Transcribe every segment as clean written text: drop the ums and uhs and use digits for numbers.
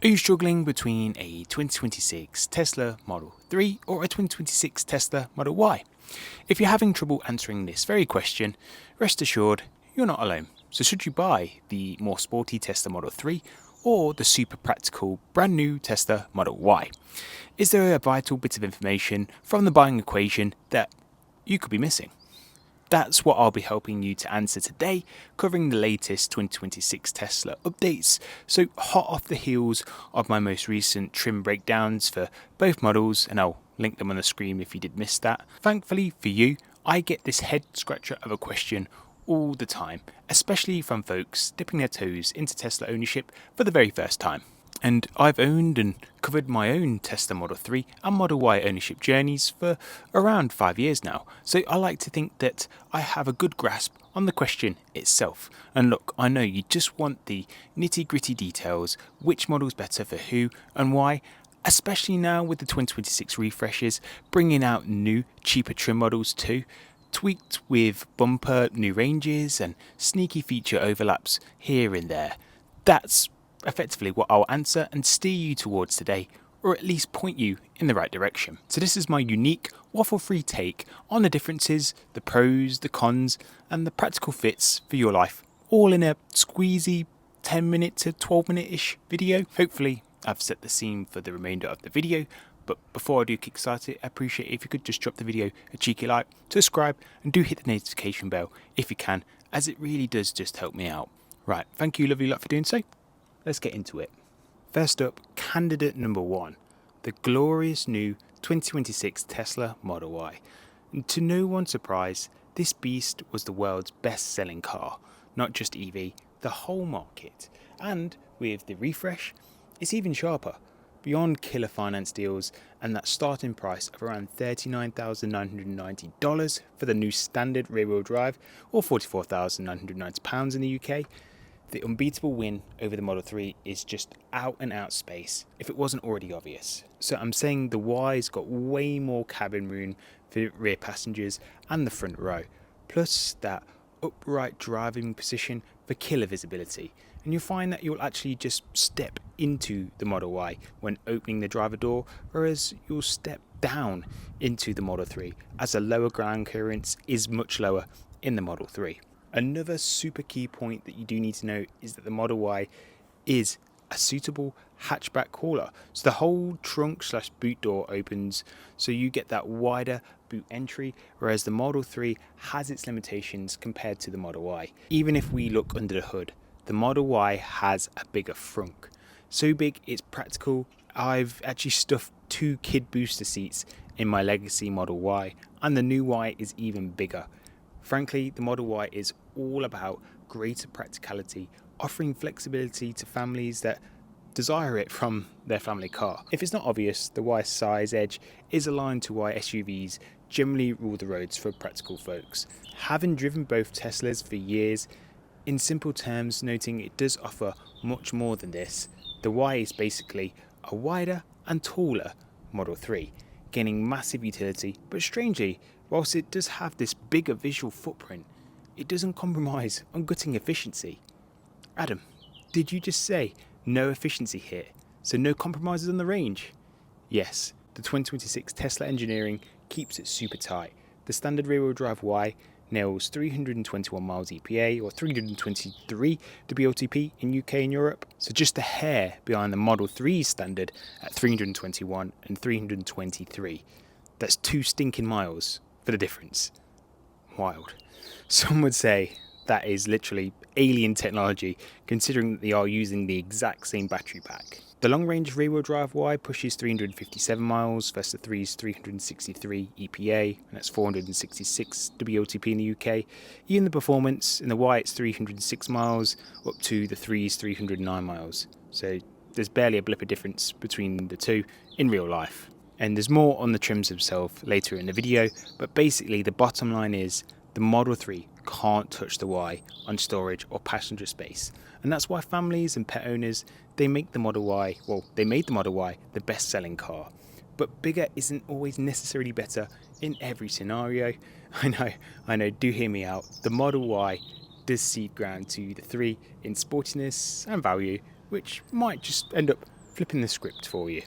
Are you struggling between a 2026 Tesla Model 3 or a 2026 Tesla Model Y? If you're having trouble answering this very question, rest assured you're not alone. So should you buy the more sporty Tesla Model 3 or the super practical brand new Tesla Model Y? Is there a vital bit of information from the buying equation that you could be missing? That's what I'll be helping you to answer today, covering the latest 2026 Tesla updates. So hot off the heels of my most recent trim breakdowns for both models, and I'll link them on the screen if you did miss that. Thankfully for you, I get this head scratcher of a question all the time, especially from folks dipping their toes into Tesla ownership for the very first time. And I've owned and covered my own Tesla Model 3 and Model Y ownership journeys for around 5 years now, so I like to think that I have a good grasp on the question itself. And look, I know you just want the nitty gritty details, which model's better for who and why, especially now with the 2026 refreshes bringing out new, cheaper trim models too, tweaked with bumper new ranges and sneaky feature overlaps here and there. That's effectively what I'll answer and steer you towards today, or at least point you in the right direction. So this is my unique, waffle-free take on the differences, the pros, the cons, and the practical fits for your life, all in a squeezy 10-minute to 12-minute-ish video. Hopefully I've set the scene for the remainder of the video, but before I do kickstart it, I appreciate it if you could just drop the video a cheeky like, subscribe, and do hit the notification bell if you can, as it really does just help me out. Right, thank you lovely lot for doing so. Let's get into it. First up, candidate number 1, the glorious new 2026 Tesla Model Y. And to no one's surprise, this beast was the world's best-selling car, not just EV, the whole market. And with the refresh, it's even sharper. Beyond killer finance deals and that starting price of around $39,990 for the new standard rear-wheel drive, or £44,990 in the UK, the unbeatable win over the Model 3 is just out and out space, if it wasn't already obvious. So I'm saying the Y's got way more cabin room for rear passengers and the front row, plus that upright driving position for killer visibility. And you'll find that you'll actually just step into the Model Y when opening the driver door, whereas you'll step down into the Model 3 as the lower ground clearance is much lower in the Model 3. Another super key point that you do need to know is that the Model Y is a suitable hatchback hauler. So the whole trunk / boot door opens, so you get that wider boot entry, whereas the Model 3 has its limitations compared to the Model Y. Even if we look under the hood, the Model Y has a bigger frunk. So big it's practical. I've actually stuffed 2 kid booster seats in my legacy Model Y, and the new Y is even bigger. Frankly, the Model Y is all about greater practicality, offering flexibility to families that desire it from their family car. If it's not obvious, the Y size edge is aligned to why SUVs generally rule the roads for practical folks. Having driven both Teslas for years, in simple terms, noting it does offer much more than this, the Y is basically a wider and taller Model 3, gaining massive utility, but strangely, whilst it does have this bigger visual footprint, it doesn't compromise on gutting efficiency. Adam, did you just say no efficiency here? So no compromises on the range? Yes, the 2026 Tesla engineering keeps it super tight. The standard rear-wheel drive Y nails 321 miles EPA or 323 WLTP in UK and Europe, so just a hair behind the Model 3 standard at 321 and 323. That's 2 stinking miles for the difference. Wild. Some would say that is literally alien technology, considering that they are using the exact same battery pack. The long-range rear-wheel drive Y pushes 357 miles versus the 3's 363 EPA, and that's 466 WLTP in the UK. Even the performance in the Y, it's 306 miles up to the 3's 309 miles. So there's barely a blip of difference between the two in real life. And there's more on the trims themselves later in the video, but basically the bottom line is the Model 3 can't touch the Y on storage or passenger space. And that's why families and pet owners, they made the Model Y the best-selling car. But bigger isn't always necessarily better in every scenario. I know, do hear me out. The Model Y does cede ground to the 3 in sportiness and value, which might just end up Flipping the script for you.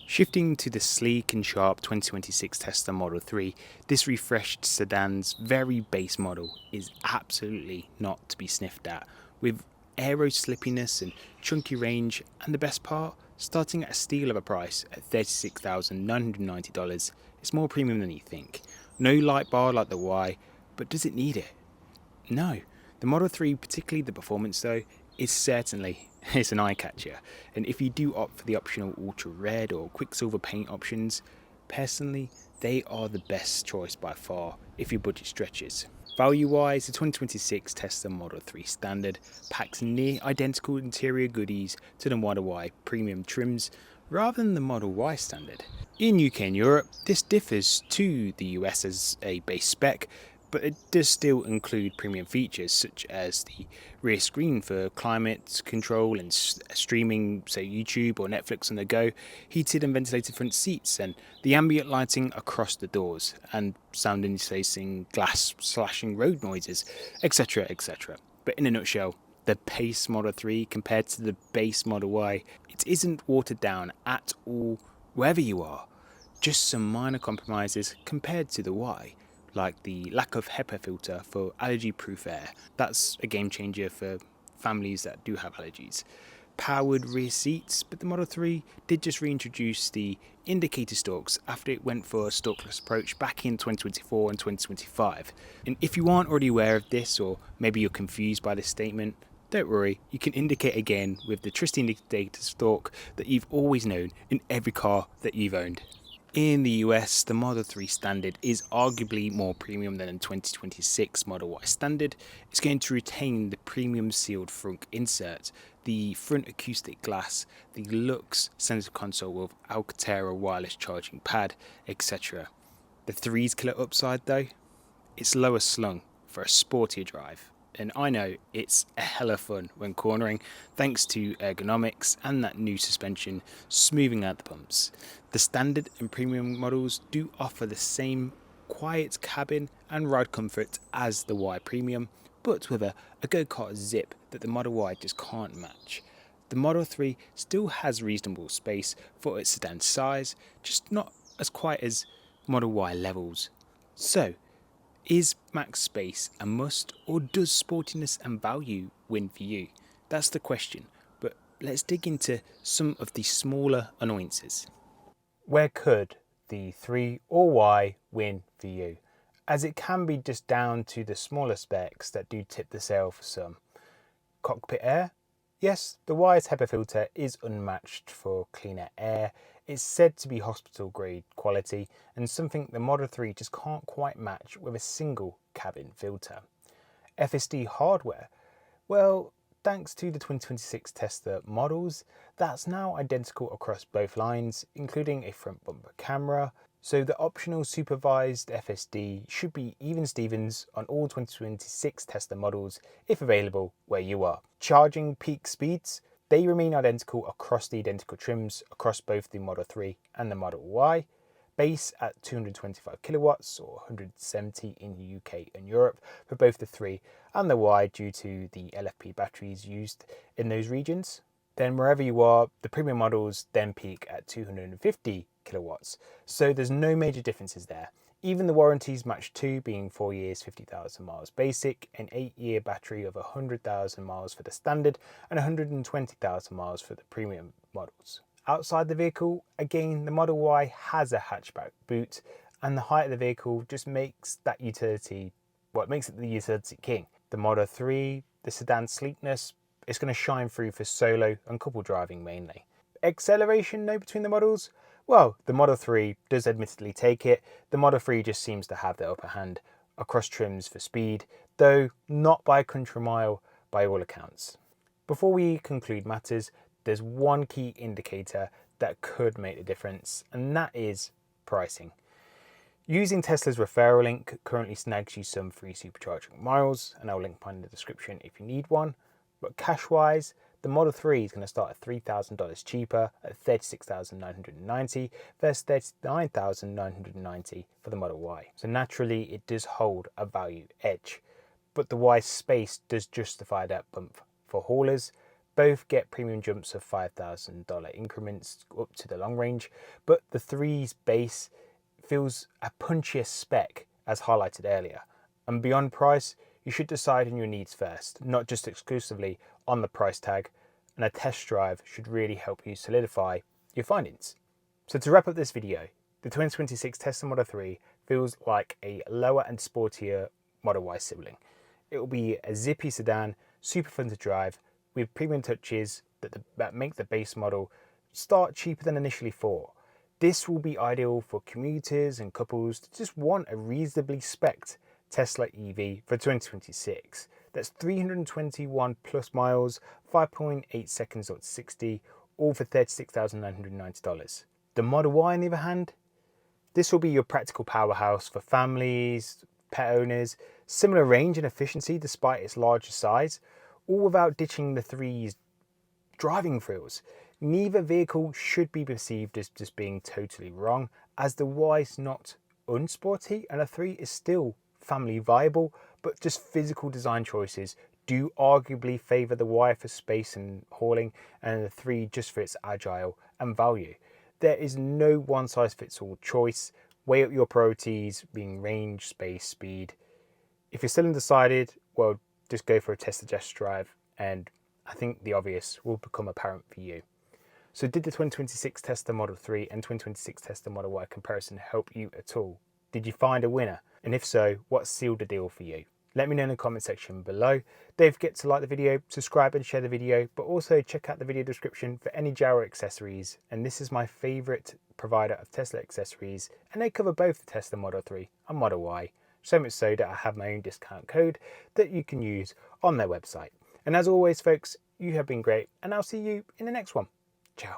Shifting to the sleek and sharp 2026 Tesla Model 3, this refreshed sedan's very base model is absolutely not to be sniffed at, with aero slippiness and chunky range, and the best part, starting at a steal of a price at $36,990, it's more premium than you think. No light bar like the Y, but does it need it? No. The Model 3, particularly the performance though, is certainly it's an eye catcher, and if you do opt for the optional ultra red or quicksilver paint options, personally they are the best choice by far if your budget stretches. Value wise, the 2026 Tesla Model 3 Standard packs near identical interior goodies to the Model Y premium trims rather than the Model Y Standard. In UK and Europe, this differs to the US as a base spec, but it does still include premium features such as the rear screen for climate control and streaming, say YouTube or Netflix on the go, heated and ventilated front seats, and the ambient lighting across the doors, and sound insulating glass slashing road noises, etc. etc. But in a nutshell, the base Model 3 compared to the base Model Y, it isn't watered down at all wherever you are, just some minor compromises compared to the Y, like the lack of HEPA filter for allergy-proof air. That's a game changer for families that do have allergies. Powered rear seats, but the Model 3 did just reintroduce the indicator stalks after it went for a stalkless approach back in 2024 and 2025. And if you aren't already aware of this, or maybe you're confused by this statement, don't worry, you can indicate again with the trusty indicator stalk that you've always known in every car that you've owned. In the US, the Model 3 Standard is arguably more premium than the 2026 Model Y Standard. It's going to retain the premium sealed front insert, the front acoustic glass, the Lux center console with Alcantara wireless charging pad, etc. The 3's killer upside though? It's lower slung for a sportier drive. And I know it's a hella fun when cornering thanks to ergonomics and that new suspension smoothing out the bumps. The standard and premium models do offer the same quiet cabin and ride comfort as the Y Premium, but with a go-kart zip that the Model Y just can't match. The Model 3 still has reasonable space for its sedan size, just not as quiet as Model Y levels. So, is max space a must, or does sportiness and value win for you? That's the question, but let's dig into some of the smaller annoyances. Where could the 3 or Y win for you? As it can be just down to the smaller specs that do tip the scale for some. Cockpit air? Yes, the Y's HEPA filter is unmatched for cleaner air. It's said to be hospital grade quality and something the Model 3 just can't quite match with a single cabin filter. FSD hardware? Well, thanks to the 2026 Tesla models, that's now identical across both lines, including a front bumper camera, so the optional supervised FSD should be even Stevens on all 2026 Tesla models if available where you are. Charging peak speeds, they remain identical across the identical trims across both the Model 3 and the Model Y. Base at 225 kilowatts or 170 in the UK and Europe for both the 3 and the Y due to the LFP batteries used in those regions. Then wherever you are, the premium models then peak at 250 kilowatts, so there's no major differences there. Even the warranties match too, being 4 years 50,000 miles basic, an 8-year battery of 100,000 miles for the standard and 120,000 miles for the premium models. Outside the vehicle, again, the Model Y has a hatchback boot, and the height of the vehicle just makes that utility, well, it makes it the utility king. The Model 3, the sedan sleekness, it's going to shine through for solo and couple driving mainly. Acceleration though between the models? Well, the Model 3 does admittedly take it. The Model 3 just seems to have the upper hand across trims for speed, though not by a country mile by all accounts. Before we conclude matters, there's one key indicator that could make the difference, and that is pricing. Using Tesla's referral link currently snags you some free supercharging miles, and I'll link mine in the description if you need one. But cash-wise, the Model 3 is going to start at $3,000 cheaper at $36,990 versus $39,990 for the Model Y. So naturally, it does hold a value edge. But the Y space does justify that bump for haulers. Both get premium jumps of $5,000 increments up to the long range, but the 3's base feels a punchier spec as highlighted earlier. And beyond price, you should decide on your needs first, not just exclusively on the price tag, and a test drive should really help you solidify your findings. So to wrap up this video, the 2026 Tesla Model 3 feels like a lower and sportier Model Y sibling. It will be a zippy sedan, super fun to drive, with premium touches that make the base model start cheaper than initially thought. This will be ideal for commuters and couples that just want a reasonably spec'd Tesla EV for 2026. That's 321 plus miles, 5.8 seconds to 60, all for $36,990. The Model Y, on the other hand, this will be your practical powerhouse for families, pet owners, similar range and efficiency despite its larger size, all without ditching the 3's driving thrills. Neither vehicle should be perceived as just being totally wrong, as the Y is not unsporty and the 3 is still family viable, but just physical design choices do arguably favour the Y for space and hauling, and the 3 just for its agile and value. There is no one size fits all choice. Weigh up your priorities being range, space, speed. If you're still undecided, well, just go for a test drive, and I think the obvious will become apparent for you. So did the 2026 Tesla Model 3 and 2026 Tesla Model Y comparison help you at all? Did you find a winner? And if so, what sealed the deal for you? Let me know in the comment section below. Don't forget to like the video, subscribe and share the video, but also check out the video description for any Jaguar accessories. And this is my favourite provider of Tesla accessories, and they cover both the Tesla Model 3 and Model Y. So much so that I have my own discount code that you can use on their website. And as always, folks, you have been great, and I'll see you in the next one. Ciao.